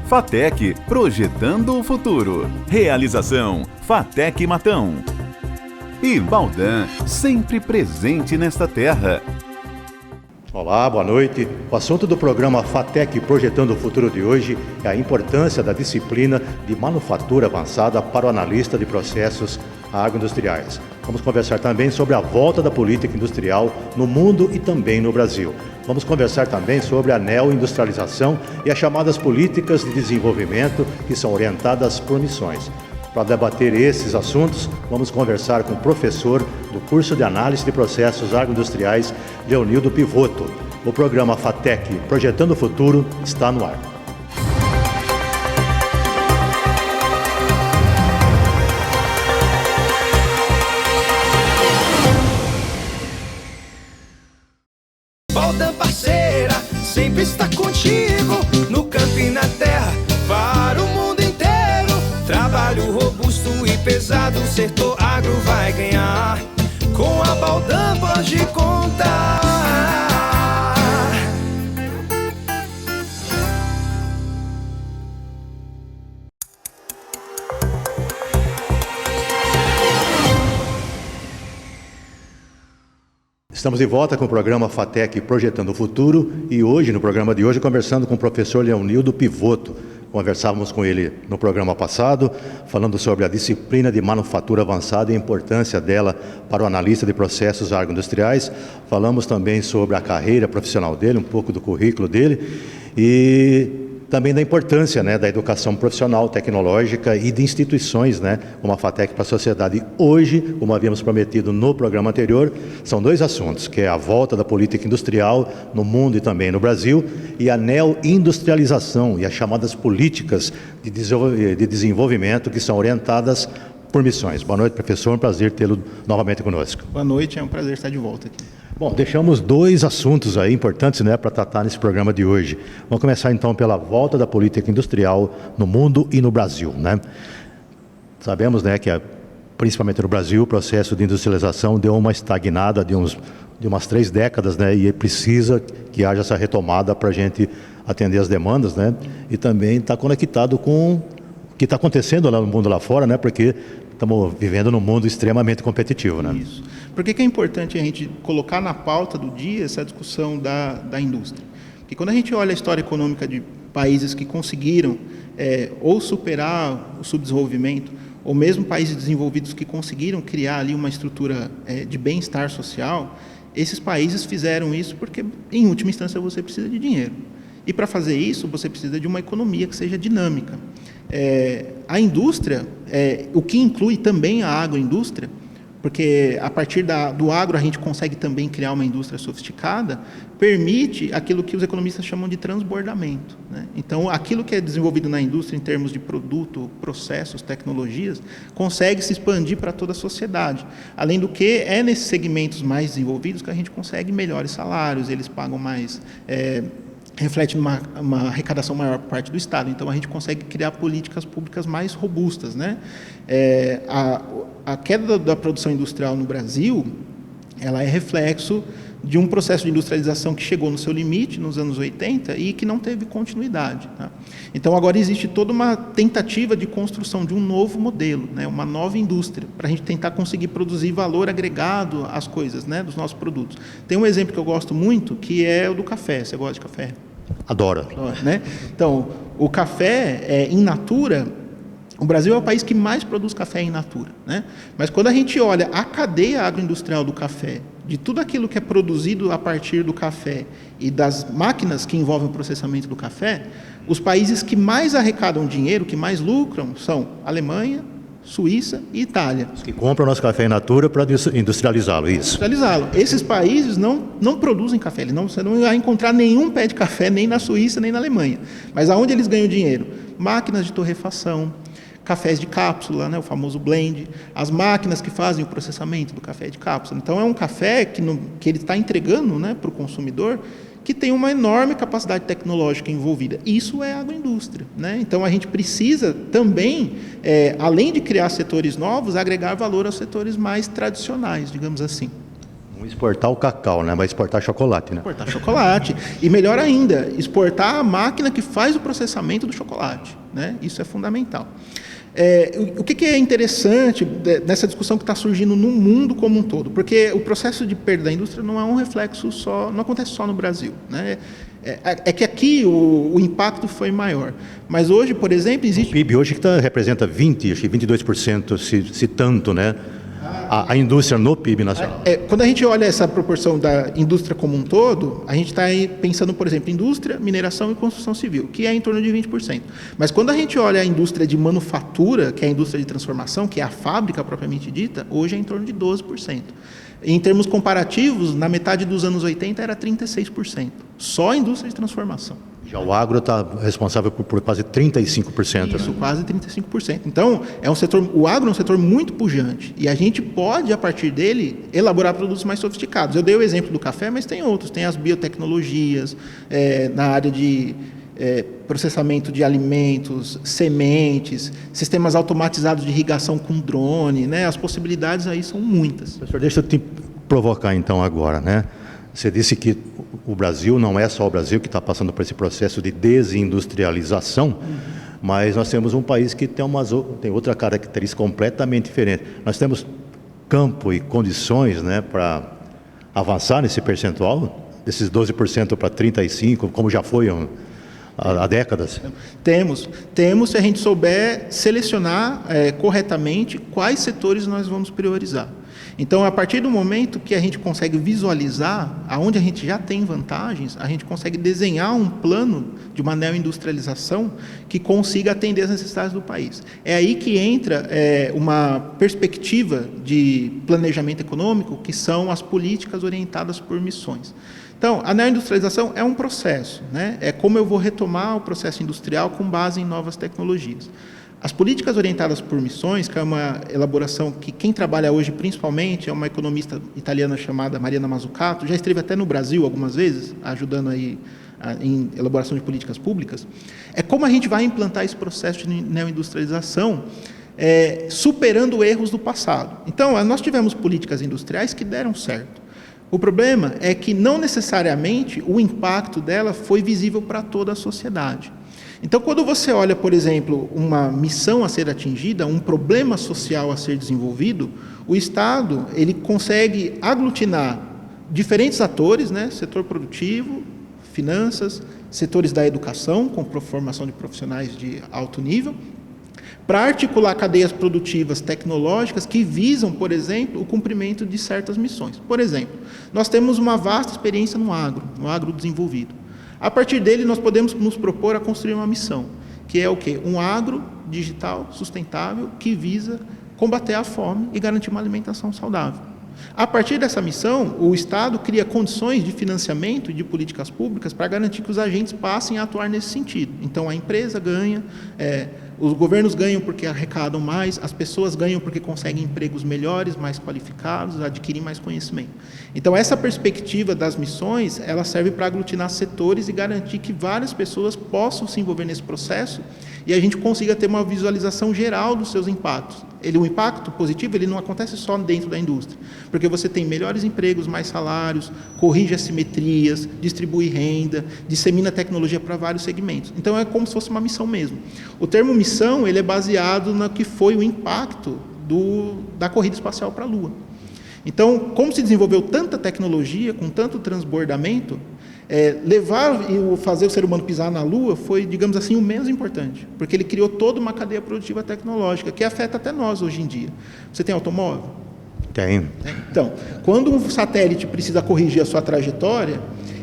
FATEC, projetando o futuro. Realização, FATEC Matão. E Baldan, sempre presente nesta terra. Olá, boa noite. O assunto do programa FATEC Projetando o Futuro de hoje é a importância da disciplina de manufatura avançada para o analista de processos agroindustriais. Vamos conversar também sobre a volta da política industrial no mundo e também no Brasil. Vamos conversar também sobre a neoindustrialização e as chamadas políticas de desenvolvimento que são orientadas por missões. Para debater esses assuntos, vamos conversar com o professor do curso de Análise de Processos Agroindustriais, Leonildo Pivotto. O programa FATEC Projetando o Futuro está no ar. Baldan parceira, sempre está contigo, no campo e na terra, para o mundo inteiro. Trabalho robusto e pesado, o setor agro vai ganhar. Com a Baldan pode contar. Estamos de volta com o programa FATEC Projetando o Futuro e hoje, no programa de hoje, conversando com o professor Leonildo Pivotto. Conversávamos com ele no programa passado, falando sobre a disciplina de manufatura avançada e a importância dela para o analista de processos agroindustriais. Falamos também sobre a carreira profissional dele, um pouco do currículo dele e também da importância, da educação profissional, tecnológica e de instituições, como a FATEC para a sociedade. Hoje, como havíamos prometido no programa anterior, são dois assuntos, que é a volta da política industrial no mundo e também no Brasil e a neoindustrialização e as chamadas políticas de desenvolvimento que são orientadas por missões. Boa noite, professor, um prazer tê-lo novamente conosco. Boa noite, é um prazer estar de volta aqui. Bom, deixamos dois assuntos aí importantes para tratar nesse programa de hoje. Vamos começar então pela volta da política industrial no mundo e no Brasil. Sabemos que principalmente no Brasil o processo de industrialização deu uma estagnada de umas 3 décadas, e precisa que haja essa retomada para a gente atender as demandas, e também está conectado com o que está acontecendo lá no mundo lá fora, porque estamos vivendo num mundo extremamente competitivo. Isso. Por que é importante a gente colocar na pauta do dia essa discussão da indústria? Porque quando a gente olha a história econômica de países que conseguiram ou superar o subdesenvolvimento, ou mesmo países desenvolvidos que conseguiram criar ali uma estrutura de bem-estar social, esses países fizeram isso porque, em última instância, você precisa de dinheiro. E para fazer isso, você precisa de uma economia que seja dinâmica. A indústria, o que inclui também a agroindústria, porque a partir do agro a gente consegue também criar uma indústria sofisticada, permite aquilo que os economistas chamam de transbordamento. Então, aquilo que é desenvolvido na indústria em termos de produto, processos, tecnologias, consegue se expandir para toda a sociedade. Além do que, é nesses segmentos mais desenvolvidos que a gente consegue melhores salários, eles pagam mais... reflete uma arrecadação maior por parte do Estado. Então, a gente consegue criar políticas públicas mais robustas. A queda da produção industrial no Brasil, ela é reflexo de um processo de industrialização que chegou no seu limite nos anos 80 e que não teve continuidade. Então, agora existe toda uma tentativa de construção de um novo modelo, uma nova indústria, para a gente tentar conseguir produzir valor agregado às coisas, dos nossos produtos. Tem um exemplo que eu gosto muito, que é o do café. Você gosta de café? Adoro. Então, o café in natura, o Brasil é o país que mais produz café in natura. Mas quando a gente olha a cadeia agroindustrial do café, de tudo aquilo que é produzido a partir do café e das máquinas que envolvem o processamento do café, os países que mais arrecadam dinheiro, que mais lucram, são Alemanha, Suíça e Itália. Os que compram nosso café in natura para industrializá-lo, isso. Industrializá-lo. Esses países não produzem café, você não vai encontrar nenhum pé de café nem na Suíça nem na Alemanha. Mas aonde eles ganham dinheiro? Máquinas de torrefação, cafés de cápsula, o famoso blend, as máquinas que fazem o processamento do café de cápsula. Então, é um café que ele está entregando para o consumidor, que tem uma enorme capacidade tecnológica envolvida. Isso é agroindústria. Então, a gente precisa também, além de criar setores novos, agregar valor aos setores mais tradicionais, digamos assim. Não exportar o cacau, né? Vai exportar chocolate, né? Exportar chocolate. E melhor ainda, exportar a máquina que faz o processamento do chocolate, né? Isso é fundamental. O que é interessante nessa discussão que está surgindo no mundo como um todo? Porque o processo de perda da indústria não é um reflexo só, não acontece só no Brasil, né? É que aqui o impacto foi maior. Mas hoje, por exemplo, existe... O PIB hoje que representa 22%, se tanto, né? A indústria no PIB nacional. Quando a gente olha essa proporção da indústria como um todo, a gente está pensando, por exemplo, indústria, mineração e construção civil, que é em torno de 20%. Mas quando a gente olha a indústria de manufatura, que é a indústria de transformação, que é a fábrica propriamente dita, hoje é em torno de 12%. Em termos comparativos, na metade dos anos 80 era 36%. Só a indústria de transformação. Já o agro está responsável por quase 35%. Isso, né? Quase 35%. Então, o agro é um setor muito pujante. E a gente pode, a partir dele, elaborar produtos mais sofisticados. Eu dei o exemplo do café, mas tem outros. Tem as biotecnologias, na área de processamento de alimentos, sementes, sistemas automatizados de irrigação com drone, né? As possibilidades aí são muitas. Professor, deixa eu te provocar então agora, né? Você disse que o Brasil não é só o Brasil que está passando por esse processo de desindustrialização, mas nós temos um país que tem outra característica completamente diferente. Nós temos campo e condições, né, para avançar nesse percentual, desses 12% para 35%, como já foi há décadas? Temos, se a gente souber selecionar corretamente quais setores nós vamos priorizar. Então, a partir do momento que a gente consegue visualizar aonde a gente já tem vantagens, a gente consegue desenhar um plano de uma neoindustrialização que consiga atender as necessidades do país. É aí que entra uma perspectiva de planejamento econômico, que são as políticas orientadas por missões. Então, a neoindustrialização é um processo, né? É como eu vou retomar o processo industrial com base em novas tecnologias. As políticas orientadas por missões, que é uma elaboração que quem trabalha hoje principalmente é uma economista italiana chamada Mariana Mazzucato, já esteve até no Brasil algumas vezes, ajudando aí em elaboração de políticas públicas, é como a gente vai implantar esse processo de neoindustrialização, superando erros do passado. Então, nós tivemos políticas industriais que deram certo. O problema é que não necessariamente o impacto dela foi visível para toda a sociedade. Então, quando você olha, por exemplo, uma missão a ser atingida, um problema social a ser desenvolvido, o Estado ele consegue aglutinar diferentes atores, né? Setor produtivo, finanças, setores da educação, com formação de profissionais de alto nível, para articular cadeias produtivas tecnológicas que visam, por exemplo, o cumprimento de certas missões. Por exemplo, nós temos uma vasta experiência no agro desenvolvido. A partir dele, nós podemos nos propor a construir uma missão, que é o quê? Um agro digital sustentável que visa combater a fome e garantir uma alimentação saudável. A partir dessa missão, o Estado cria condições de financiamento e de políticas públicas para garantir que os agentes passem a atuar nesse sentido. Então, a empresa ganha, os governos ganham porque arrecadam mais, as pessoas ganham porque conseguem empregos melhores, mais qualificados, adquirem mais conhecimento. Então, essa perspectiva das missões, ela serve para aglutinar setores e garantir que várias pessoas possam se envolver nesse processo e a gente consiga ter uma visualização geral dos seus impactos. O impacto positivo ele não acontece só dentro da indústria, porque você tem melhores empregos, mais salários, corrige assimetrias, distribui renda, dissemina tecnologia para vários segmentos. Então, é como se fosse uma missão mesmo. O termo missão ele é baseado no que foi o impacto da corrida espacial para a Lua. Então, como se desenvolveu tanta tecnologia, com tanto transbordamento, levar e fazer o ser humano pisar na Lua foi, digamos assim, o menos importante, porque ele criou toda uma cadeia produtiva tecnológica, que afeta até nós hoje em dia. Você tem automóvel? Tem. Então, quando um satélite precisa corrigir a sua trajetória,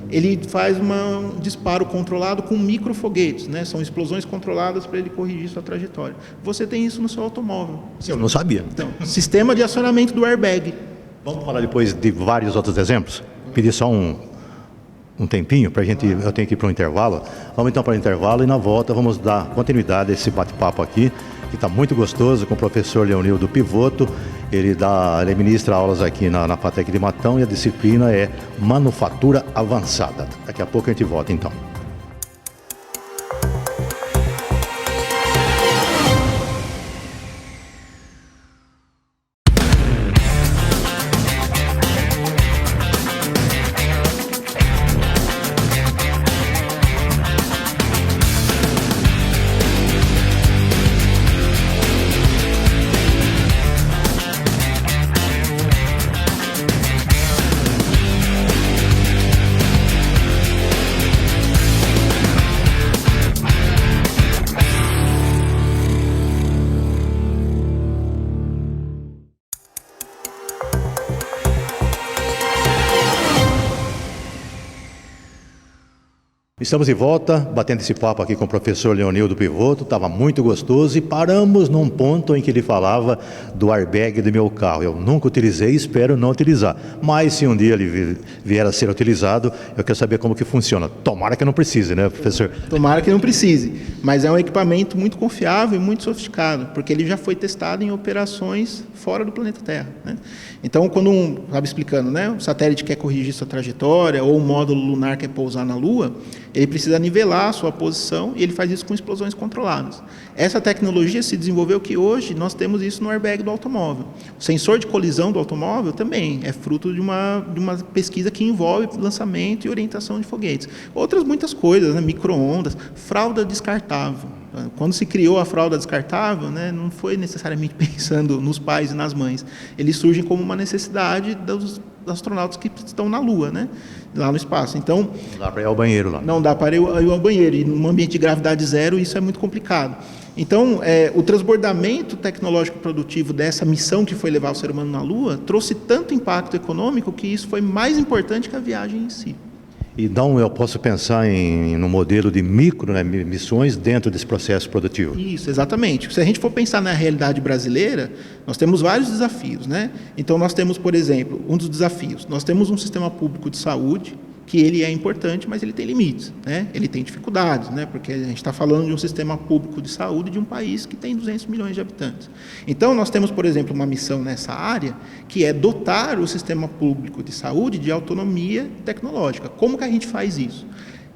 ele faz um disparo controlado com microfoguetes, né? São explosões controladas para ele corrigir sua trajetória. Você tem isso no seu automóvel. Eu não sabia. Então, sistema de acionamento do airbag. Vamos falar depois de vários outros exemplos? Pedir só um tempinho para a gente, eu tenho que ir para um intervalo. Vamos então para o intervalo e na volta vamos dar continuidade a esse bate-papo aqui, que está muito gostoso, com o professor Leonildo Pivotto. Ele ministra aulas aqui na FATEC de Matão e a disciplina é Manufatura Avançada. Daqui a pouco a gente volta então. Estamos de volta, batendo esse papo aqui com o professor Leonildo Pivotto, estava muito gostoso e paramos num ponto em que ele falava do airbag do meu carro. Eu nunca utilizei e espero não utilizar, mas se um dia ele vier a ser utilizado, eu quero saber como que funciona. Tomara que não precise, né, professor? Tomara que não precise, mas é um equipamento muito confiável e muito sofisticado, porque ele já foi testado em operações fora do planeta Terra, né? Então, quando estava explicando, né, o satélite quer corrigir sua trajetória ou o módulo lunar quer pousar na Lua, ele precisa nivelar a sua posição e ele faz isso com explosões controladas. Essa tecnologia se desenvolveu que hoje nós temos isso no airbag do automóvel. O sensor de colisão do automóvel também é fruto de uma pesquisa que envolve lançamento e orientação de foguetes. Outras muitas coisas, né, micro-ondas, fralda descartável. Quando se criou a fralda descartável, né, não foi necessariamente pensando nos pais e nas mães. Eles surgem como uma necessidade dos astronautas que estão na Lua, né, lá no espaço. Então, não dá para ir ao banheiro lá. Não dá para ir ao banheiro. E num ambiente de gravidade zero, isso é muito complicado. Então, o transbordamento tecnológico produtivo dessa missão que foi levar o ser humano na Lua trouxe tanto impacto econômico que isso foi mais importante que a viagem em si. Então, eu posso pensar no modelo de missões dentro desse processo produtivo. Isso, exatamente. Se a gente for pensar na realidade brasileira, nós temos vários desafios, né? Então, nós temos, por exemplo, um dos desafios, nós temos um sistema público de saúde que ele é importante, mas ele tem limites, né? Ele tem dificuldades, né? Porque a gente está falando de um sistema público de saúde de um país que tem 200 milhões de habitantes. Então, nós temos, por exemplo, uma missão nessa área, que é dotar o sistema público de saúde de autonomia tecnológica. Como que a gente faz isso?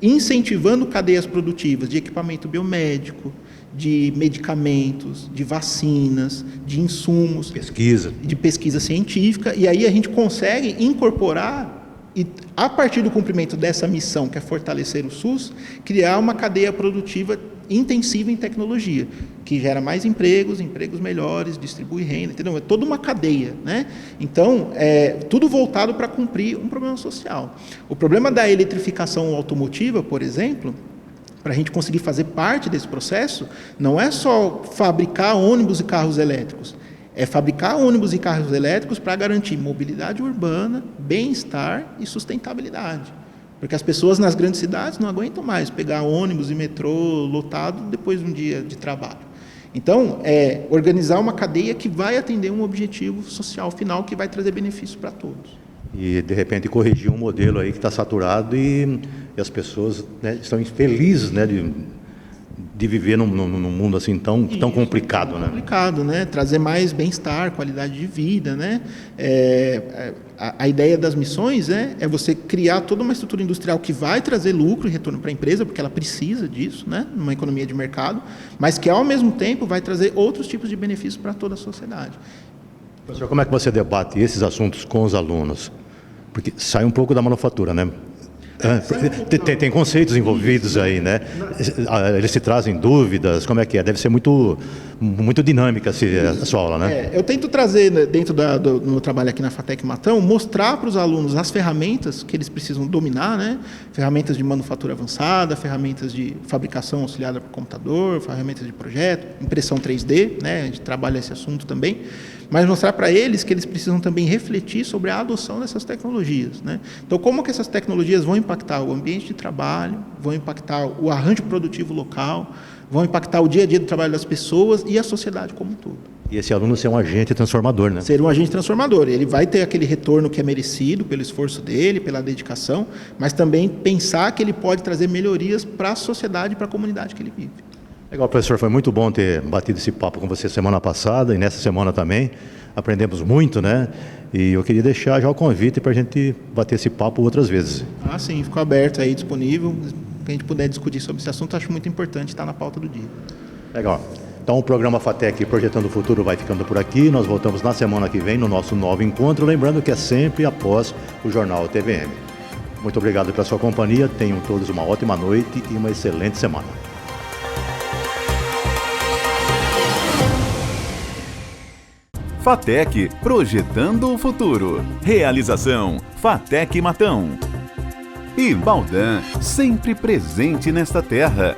Incentivando cadeias produtivas de equipamento biomédico, de medicamentos, de vacinas, de insumos, de pesquisa científica, e aí a gente consegue incorporar e, a partir do cumprimento dessa missão, que é fortalecer o SUS, criar uma cadeia produtiva intensiva em tecnologia, que gera mais empregos melhores, distribui renda, entendeu? É toda uma cadeia, né? Então, tudo voltado para cumprir um problema social. O problema da eletrificação automotiva, por exemplo, para a gente conseguir fazer parte desse processo, não é só fabricar ônibus e carros elétricos, é fabricar ônibus e carros elétricos para garantir mobilidade urbana, bem-estar e sustentabilidade. Porque as pessoas nas grandes cidades não aguentam mais pegar ônibus e metrô lotado depois de um dia de trabalho. Então, organizar uma cadeia que vai atender um objetivo social final que vai trazer benefícios para todos. E, de repente, corrigir um modelo aí que está saturado e as pessoas, né, estão infelizes, né, de viver num mundo assim tão complicado, né? Complicado, né? Trazer mais bem-estar, qualidade de vida, né? A ideia das missões é você criar toda uma estrutura industrial que vai trazer lucro e retorno para a empresa, porque ela precisa disso, né? Numa economia de mercado, mas que ao mesmo tempo vai trazer outros tipos de benefícios para toda a sociedade. Professor, como é que você debate esses assuntos com os alunos? Porque sai um pouco da manufatura, né? Tem conceitos envolvidos aí, né? Eles se trazem dúvidas, como é que é? Deve ser muito dinâmica a sua aula, né? Eu tento trazer, dentro do meu trabalho aqui na FATEC Matão, mostrar para os alunos as ferramentas que eles precisam dominar, né? Ferramentas de manufatura avançada, ferramentas de fabricação auxiliada por computador, ferramentas de projeto, impressão 3D, né? A gente trabalha esse assunto também. Mas mostrar para eles que eles precisam também refletir sobre a adoção dessas tecnologias, né? Então, como que essas tecnologias vão impactar o ambiente de trabalho, vão impactar o arranjo produtivo local, vão impactar o dia a dia do trabalho das pessoas e a sociedade como um todo. E esse aluno ser um agente transformador, né? Ser um agente transformador. Ele vai ter aquele retorno que é merecido pelo esforço dele, pela dedicação, mas também pensar que ele pode trazer melhorias para a sociedade e para a comunidade que ele vive. Legal, professor, foi muito bom ter batido esse papo com você semana passada e nessa semana também. Aprendemos muito, né? E eu queria deixar já o convite para a gente bater esse papo outras vezes. Ah, sim, ficou aberto aí, disponível. Que a gente puder discutir sobre esse assunto, acho muito importante estar na pauta do dia. Legal. Então o programa FATEC Projetando o Futuro vai ficando por aqui. Nós voltamos na semana que vem no nosso novo encontro, lembrando que é sempre após o Jornal TVM. Muito obrigado pela sua companhia, tenham todos uma ótima noite e uma excelente semana. FATEC Projetando o Futuro. Realização FATEC Matão. E Baldan, sempre presente nesta terra.